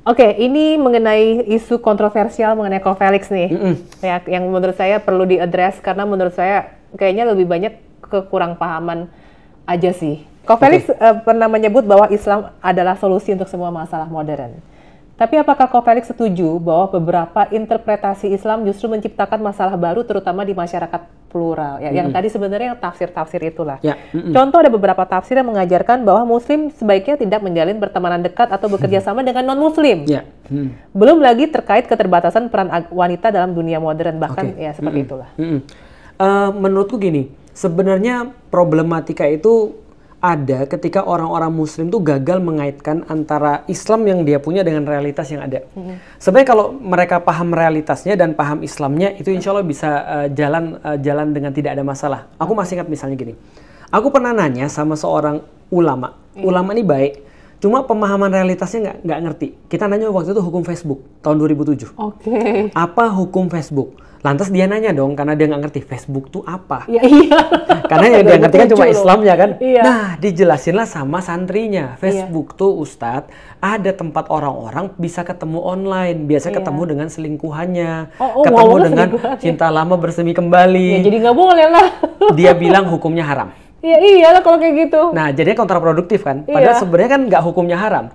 Oke, ini mengenai isu kontroversial mengenai Ko Felix nih, ya, yang menurut saya perlu diadres karena menurut saya kayaknya lebih banyak kekurangpahaman aja sih. Ko Felix pernah menyebut bahwa Islam adalah solusi untuk semua masalah modern. Tapi apakah Ko Felix setuju bahwa beberapa interpretasi Islam justru menciptakan masalah baru terutama di masyarakat plural? Ya, yang tadi sebenarnya tafsir-tafsir itulah. Ya, Contoh ada beberapa tafsir yang mengajarkan bahwa Muslim sebaiknya tidak menjalin pertemanan dekat atau bekerja sama dengan non-Muslim. Ya. Belum lagi terkait keterbatasan peran wanita dalam dunia modern, bahkan ya seperti itulah. Menurutku gini, sebenarnya problematika itu ada ketika orang-orang Muslim tuh gagal mengaitkan antara Islam yang dia punya dengan realitas yang ada. Sebenarnya kalau mereka paham realitasnya dan paham Islamnya, itu insya Allah bisa jalan dengan tidak ada masalah. Aku masih ingat misalnya gini, aku pernah nanya sama seorang ulama. Ulama ini baik, cuma pemahaman realitasnya nggak ngerti. Kita nanya waktu itu hukum Facebook tahun 2007. Apa hukum Facebook? Lantas dia nanya dong, karena dia nggak ngerti Facebook tuh apa. Iya. Karena yang dia ngerti kan cuma Islamnya kan. Nah, dijelasinlah sama santrinya. Facebook tuh Ustadz, ada tempat orang-orang bisa ketemu online. Biasa ketemu dengan selingkuhannya. Ketemu dengan cinta lama bersemi kembali. Ya, jadi nggak boleh lah. Dia bilang hukumnya haram. Ya iyalah kalau kayak gitu. Nah, jadinya kontraproduktif kan. Padahal sebenarnya kan nggak hukumnya haram.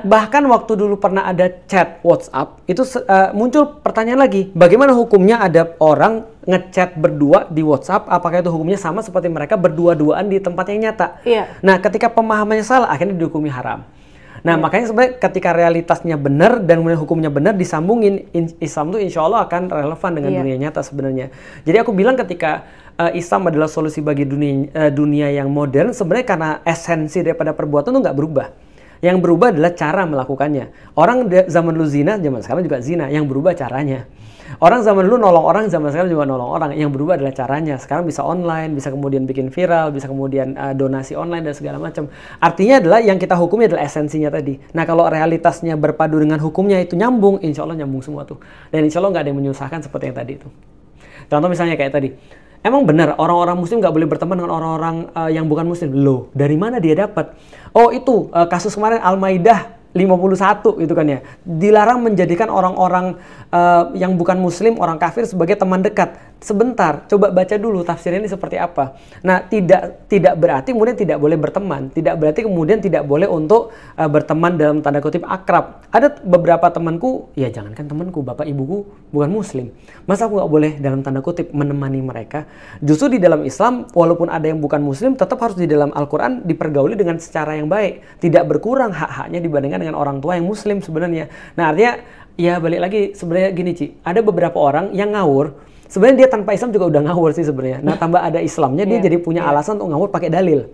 Bahkan waktu dulu pernah ada chat WhatsApp, itu muncul pertanyaan lagi. Bagaimana hukumnya ada orang ngechat berdua di WhatsApp? Apakah itu hukumnya sama seperti mereka berdua-duaan di tempat yang nyata? Nah, ketika pemahamannya salah, akhirnya dihukumi haram. Nah, makanya sebenarnya ketika realitasnya benar dan hukumnya benar disambungin, Islam tuh insya Allah akan relevan dengan dunia nyata sebenarnya. Jadi aku bilang ketika Islam adalah solusi bagi dunia yang modern, sebenarnya karena esensi daripada perbuatan itu nggak berubah. Yang berubah adalah cara melakukannya. Orang zaman dulu zina, zaman sekarang juga zina. Yang berubah caranya. Orang zaman dulu nolong orang, zaman sekarang juga nolong orang. Yang berubah adalah caranya. Sekarang bisa online, bisa kemudian bikin viral, bisa kemudian donasi online dan segala macam. Artinya adalah yang kita hukumi adalah esensinya tadi. Nah, kalau realitasnya berpadu dengan hukumnya itu nyambung, insya Allah nyambung semua tuh. Dan insya Allah nggak ada yang menyusahkan seperti yang tadi itu. Contoh misalnya kayak tadi. Emang benar orang-orang Muslim nggak boleh berteman dengan orang-orang yang bukan Muslim? Loh, dari mana dia dapat? Oh itu kasus kemarin Al-Maidah 51 gitu kan ya. Dilarang menjadikan orang-orang yang bukan Muslim, orang kafir sebagai teman dekat. Sebentar, coba baca dulu tafsirnya ini seperti apa. Nah, tidak berarti kemudian tidak boleh berteman. Tidak berarti kemudian tidak boleh untuk berteman dalam tanda kutip akrab. Ada beberapa temanku, ya jangankan temanku, bapak ibuku bukan Muslim. Masa aku nggak boleh dalam tanda kutip menemani mereka? Justru di dalam Islam, walaupun ada yang bukan Muslim, tetap harus di dalam Al-Quran dipergauli dengan secara yang baik. Tidak berkurang hak-haknya dibandingkan dengan orang tua yang Muslim sebenarnya. Nah, artinya, ya balik lagi sebenarnya gini Ci, ada beberapa orang yang ngawur. Sebenarnya dia tanpa Islam juga udah ngawur sih sebenarnya. Nah, tambah ada Islamnya dia jadi punya alasan untuk ngawur pakai dalil.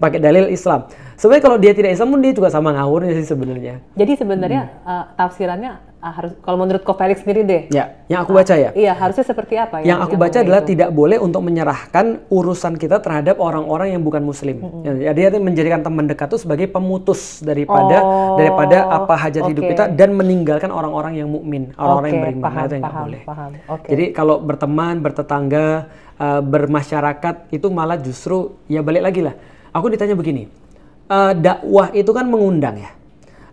Pakai dalil Islam. Sebenarnya kalau dia tidak Islam pun dia juga sama ngawurnya sih sebenarnya. Jadi sebenarnya tafsirannya harus, kalau menurut Ko Felix sendiri deh. Ya, yang aku baca ya. Iya, harusnya seperti apa ya? Yang aku baca adalah tidak boleh untuk menyerahkan urusan kita terhadap orang-orang yang bukan Muslim. Ya, dia menjadikan teman dekat itu sebagai pemutus daripada apa hajat hidup kita dan meninggalkan orang-orang yang mukmin, orang-orang yang beriman. Itu yang nggak boleh. Jadi kalau berteman, bertetangga, bermasyarakat itu malah justru ya balik lagi lah. Aku ditanya begini, dakwah itu kan mengundang ya.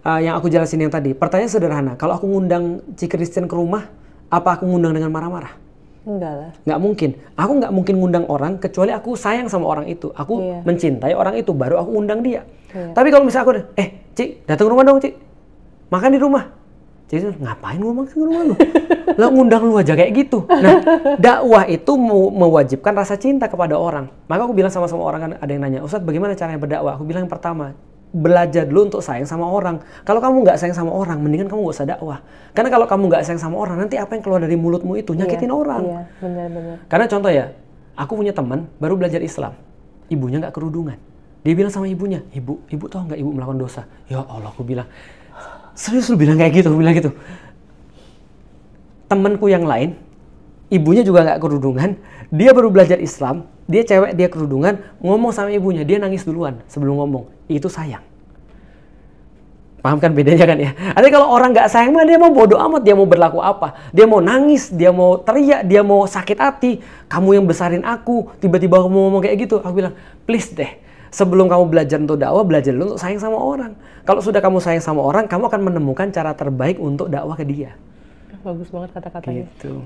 Yang aku jelasin yang tadi, pertanyaan sederhana, kalau aku ngundang Ci Christian ke rumah, apa aku ngundang dengan marah-marah? Enggak lah. Nggak mungkin. Aku nggak mungkin ngundang orang kecuali aku sayang sama orang itu. Aku mencintai orang itu, baru aku undang dia. Tapi kalau misalnya aku, Ci, datang ke rumah dong, Ci. Makan di rumah. Ci, ngapain lu makan ke rumah lu? Lah ngundang lu aja kayak gitu. Nah, dakwah itu mewajibkan rasa cinta kepada orang. Maka aku bilang sama orang kan, ada yang nanya, Ustadz bagaimana caranya berdakwah? Aku bilang yang pertama, belajar dulu untuk sayang sama orang. Kalau kamu nggak sayang sama orang, mendingan kamu nggak usah dakwah. Karena kalau kamu nggak sayang sama orang, nanti apa yang keluar dari mulutmu itu nyakitin orang. Iya, benar-benar. Karena contoh ya, aku punya teman baru belajar Islam, ibunya nggak kerudungan. Dia bilang sama ibunya, ibu tahu nggak ibu melakukan dosa? Ya Allah, aku bilang, serius lu bilang kayak gitu? Aku bilang gitu. Temanku yang lain, ibunya juga nggak kerudungan, dia baru belajar Islam, dia cewek, dia kerudungan, ngomong sama ibunya, dia nangis duluan sebelum ngomong. Itu sayang. Paham kan bedanya kan ya? Artinya kalau orang nggak sayang mah dia mau bodoh amat, dia mau berlaku apa? Dia mau nangis, dia mau teriak, dia mau sakit hati. Kamu yang besarin aku, tiba-tiba kamu ngomong kayak gitu. Aku bilang, please deh, Sebelum kamu belajar untuk dakwah, belajar dulu untuk sayang sama orang. Kalau sudah kamu sayang sama orang, kamu akan menemukan cara terbaik untuk dakwah ke dia. Bagus banget kata-katanya. Gitu.